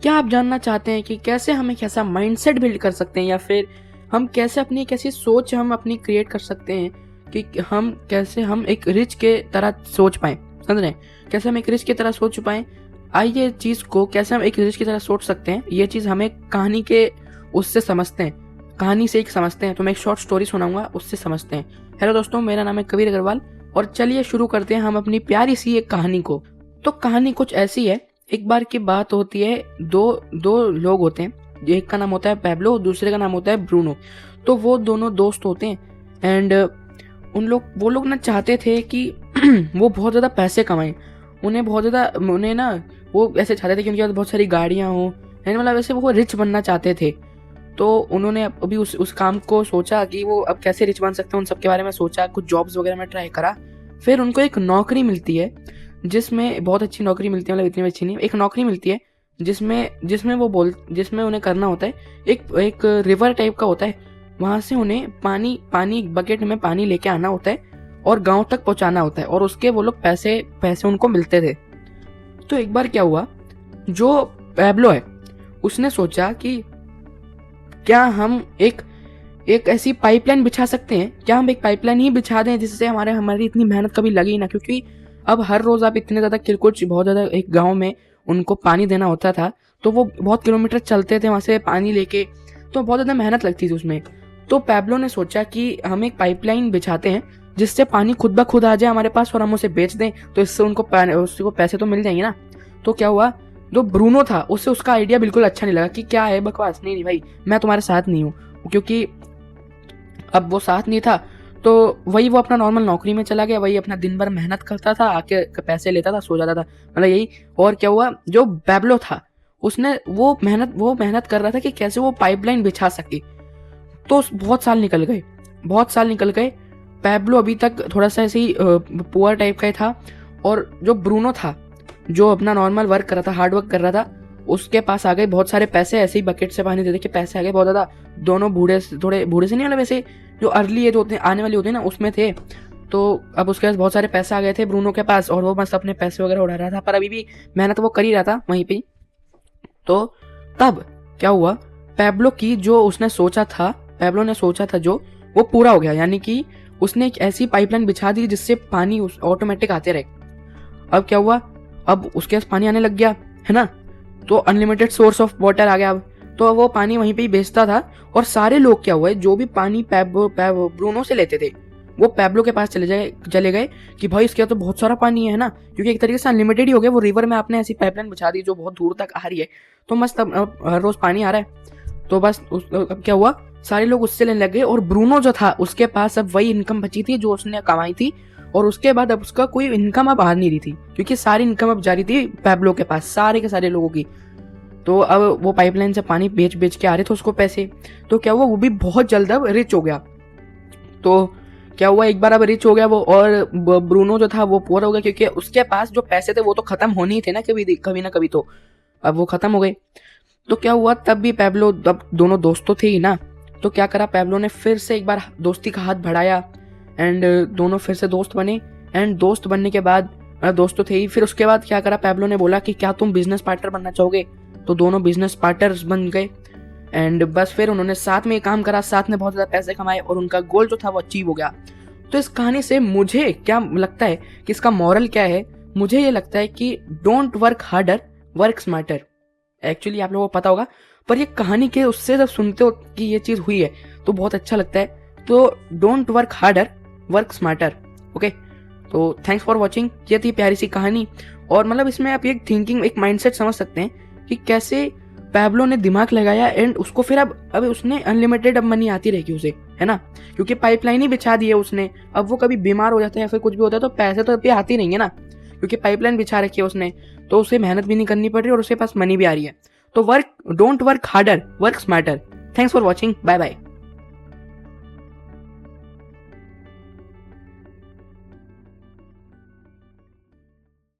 क्या आप जानना चाहते हैं कि कैसे हम एक ऐसा माइंडसेट बिल्ड कर सकते हैं, या फिर हम कैसे अपनी एक ऐसी सोच हम अपनी क्रिएट कर सकते हैं कि हम कैसे हम एक रिच के तरह सोच पाएं? समझ रहे हैं? कैसे हम एक रिच की तरह सोच पाएं? आइए चीज़ को कैसे हम एक रिच की तरह सोच सकते हैं, ये चीज़ हमें कहानी के उससे समझते हैं, कहानी से एक समझते हैं। तो मैं एक शॉर्ट स्टोरी सुनाऊंगा, उससे समझते हैं। हेलो दोस्तों, मेरा नाम है कबीर अग्रवाल और चलिए शुरू करते हैं हम अपनी प्यारी सी एक कहानी को। तो कहानी कुछ ऐसी है। एक बार की बात होती है, दो लोग होते हैं। एक का नाम होता है पैब्लो, दूसरे का नाम होता है ब्रूनो। तो वो दोनों दोस्त होते हैं एंड वो लोग ना चाहते थे कि वो बहुत ज़्यादा पैसे कमाएं। उन्हें ना वो ऐसे चाहते थे कि उनके पास बहुत सारी गाड़ियाँ हों, मतलब वैसे वो रिच बनना चाहते थे। तो उन्होंने अभी उस काम को सोचा कि वो अब कैसे रिच बन सकते हैं, उन सब के बारे में सोचा, कुछ जॉब्स वगैरह में ट्राई करा। फिर उनको एक नौकरी मिलती है जिसमें बहुत अच्छी नौकरी मिलती है, मतलब इतनी अच्छी नहीं, एक नौकरी मिलती है जिसमें उन्हें करना होता है एक रिवर टाइप का होता है। वहाँ से उन्हें पानी बकेट में पानी लेके आना होता है और गांव तक पहुँचाना होता है, और उसके वो लोग पैसे उनको मिलते थे। तो एक बार क्या हुआ, जो पैब्लो है उसने सोचा कि क्या हम एक ऐसी पाइपलाइन बिछा सकते हैं, क्या हम एक पाइपलाइन ही बिछा दें जिससे हमारी इतनी मेहनत कभी लगी ना। क्योंकि अब हर रोज आप इतने ज़्यादा बहुत ज़्यादा एक गांव में उनको पानी देना होता था, तो वो बहुत किलोमीटर चलते थे वहाँ से पानी लेके, तो बहुत ज़्यादा मेहनत लगती थी उसमें। तो पैब्लो ने सोचा कि हम एक पाइपलाइन बिछाते हैं जिससे पानी खुद ब खुद आ जाए हमारे पास और हम उसे बेच दें, तो इससे उसको पैसे तो मिल जाएंगे ना। तो क्या हुआ, जो ब्रूनो था उससे उसका आइडिया बिल्कुल अच्छा नहीं लगा कि क्या है बकवास, नहीं भाई मैं तुम्हारे साथ नहीं हूँ। क्योंकि अब वो साथ नहीं था, तो वही वो अपना नॉर्मल नौकरी में चला गया, वही अपना दिन भर मेहनत करता था, आके पैसे लेता था, सो जाता था, मतलब यही। और क्या हुआ, जो पैब्लो था उसने वो मेहनत कर रहा था कि कैसे वो पाइपलाइन बिछा सके। तो बहुत साल निकल गए। पैब्लो अभी तक थोड़ा सा ऐसे ही पुअर टाइप का ही था, और जो ब्रूनो था जो अपना नॉर्मल वर्क कर रहा था, हार्ड वर्क कर रहा था, उसके पास आ गए बहुत सारे पैसे, ऐसे ही बकेट से पानी दे के पैसे आ गए बहुत ज़्यादा। दोनों थोड़े बूढ़े से नहीं, मतलब वैसे जो अर्ली एज होते हैं, आने वाली होती है ना, उसमें थे। तो अब उसके पास बहुत सारे पैसे आ गए थे ब्रूनो के पास, और वो बस अपने पैसे वगैरह उड़ा रहा था, पर अभी भी मेहनत वो कर ही रहा था वहीं पे। तो तब क्या हुआ, पैब्लो ने सोचा था जो वो पूरा हो गया, यानी कि उसने एक ऐसी पाइपलाइन बिछा दी जिससे पानी ऑटोमेटिक आते रहे। अब क्या हुआ, अब उसके पास पानी आने लग गया है ना, तो अनलिमिटेड सोर्स ऑफ वाटर आ गया। अब तो वो पानी वहीं पे ही बेचता था, और सारे लोग क्या हुआ, जो भी पानी ब्रूनो से लेते थे वो पैब्लो के पास चले गए कि भाई इसके तो बहुत सारा पानी है ना, क्योंकि एक तरीके से अनलिमिटेड ही हो गया। वो रिवर में आपने ऐसी पाइपलाइन बिछा दी जो बहुत दूर तक आ रही है, तो मस्त अब हर रोज पानी आ रहा है। तो बस अब क्या हुआ, सारे लोग उससे लेने लग गए, और ब्रूनो जो था उसके पास अब वही इनकम बची थी जो उसने कमाई थी, और उसके बाद अब उसका कोई इनकम अब आ नहीं रही थी, क्योंकि सारी इनकम अब जा रही थी पैब्लो के पास, सारे के सारे लोगों की। तो अब वो पाइपलाइन से पानी बेच के आ रहे थे उसको पैसे। तो क्या हुआ, वो भी बहुत जल्द अब रिच हो गया। तो क्या हुआ, एक बार अब रिच हो गया वो, और ब्रूनो जो था वो पुअर हो गया, क्योंकि उसके पास जो पैसे थे वो तो खत्म होने ही थे ना कभी ना कभी, तो अब वो खत्म हो गए। तो क्या हुआ, तब भी पैब्लो, अब दोनों दोस्त तो थे ही ना, तो क्या करा पैब्लो ने, फिर से एक बार दोस्ती का हाथ बढ़ाया एंड दोनों फिर से दोस्त बने। एंड दोस्त बनने के बाद, दोस्त तो थे ही, फिर उसके बाद क्या करा, पैब्लो ने बोला कि क्या तुम बिजनेस पार्टनर बनना चाहोगे। तो दोनों बिजनेस पार्टनर्स बन गए एंड बस फिर उन्होंने साथ में काम करा, साथ में बहुत ज़्यादा पैसे कमाए, और उनका गोल जो था वो अचीव हो गया। तो इस कहानी से मुझे क्या लगता है कि इसका मॉरल क्या है, मुझे ये लगता है कि don't work harder, work smarter. Actually आप लोगों को पता होगा, पर ये कहानी के उससे जब सुनते हो कि ये चीज़ हुई है तो बहुत अच्छा लगता है। तो don't work harder, work smarter. Okay, तो थैंक्स फॉर वॉचिंग। ये थी प्यारी सी कहानी, और मतलब इसमें आप एक थिंकिंग, एक माइंडसेट समझ सकते हैं कि कैसे पैब्लो ने दिमाग लगाया एंड उसको फिर अब उसने अनलिमिटेड अब मनी आती रहेगी उसे, है ना, क्योंकि पाइपलाइन ही बिछा दी है उसने। अब वो कभी बीमार हो जाता है या फिर कुछ भी होता है तो पैसे तो अभी आती नहीं है ना, क्योंकि पाइपलाइन बिछा रखी है उसने, तो उसे मेहनत भी नहीं करनी पड़ रही और उसके पास मनी भी आ रही है। तो don't work harder, work smarter. Thanks for watching, bye bye.